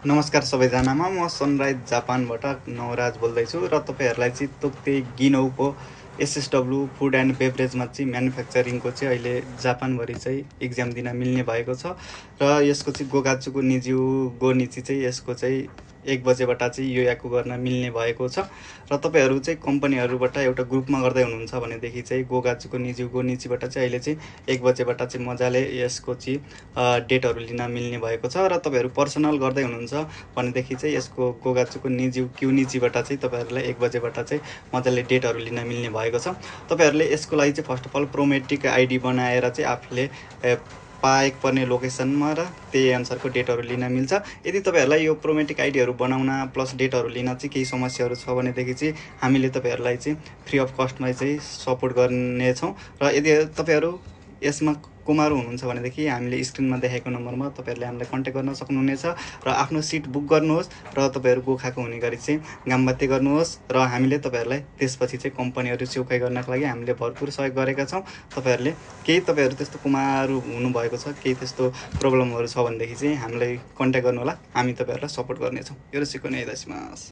नमस्कार सबैजनामा म सनराइज जापानबाट नवराज बोल्दैछु र तपाईहरुलाई चाहिँ तोक्ते गिनौको एसएसडब्ल्यू फुड एन्ड बेभरेजमा चाहिँ म्यानुफ्याक्चरिङको चाहिँ अहिले जापानभरि चाहिँ इक्जाम दिन मिल्ने भएको छ र यसको चाहिँ गोगाचुको निज्यू गोनिची चाहिँ यसको चाहिँ 1 बजेबाट चाहिँ योयाकु गर्न मिल्ने भएको छ र तपाईहरु चाहिँ कम्पनीहरुबाट एउटा ग्रुपमा गर्दै हुनुहुन्छ भनेदेखि चाहिँ गोगाचुको निज्यू गोनिचीबाट चाहिँ अहिले चाहिँ 1 बजेबाट चाहिँ मजाले यसको चाहिँ डेटहरु लिन मिल्ने भएको छ र तपाईहरु पर्सनल गर्दै हुनुहुन्छ भनेदेखि चाहिँ यसको गोगाचुको निज्यू क्युनिचीबाट चाहिँ तपाईहरुलाई 1 बजेबाट चाहिँ मजाले डेटहरु लिन मिल्ने भएको छ। तपाईहरुले यसको लागि चाहिँ first of all Prometric ID बनाएर चाहिँ आफूले पाएको पर्ने लोकेसनमा र त्यही अनुसारको डेटहरु लिन मिल्छ। यदि तपाईहरुलाई यो प्रोमेट्रिक आइडीहरु बनाउन प्लस डेटहरु लिन चाहिँ केही समस्याहरु छ भनेदेखि चाहिँ हामीले तपाईहरुलाई चाहिँ फ्री अफ कस्टमा चाहिँ सपोर्ट गर्ने छौं र यदि तपाईहरु यसमा कुमारु हुनुहुन्छ भनेदेखि हामीले स्क्रिनमा देखाएको नम्बरमा तपाईहरुले हामीलाई कन्ट्याक्ट गर्न सक्नुहुनेछ र आफ्नो सिट बुक गर्नुहोस् र तपाईहरु गोखाको हुने गरी चाहिँ गामबाते गर्नुहोस् र हामीले तपाईहरुलाई त्यसपछि चाहिँ कम्पनीहरु स्वीकार गर्नका लागि हामीले भरपुर सहयोग गरेका छौं। तपाईहरु त्यस्तो कुमारु हुनुभएको छ केही त्यस्तो प्रब्लमहरु छ भनेदेखि चाहिँ हामीलाई कन्ट्याक्ट गर्नु होला, हामी तपाईहरुलाई सपोर्ट गर्ने छौं। योरोसिको नै दासिमास।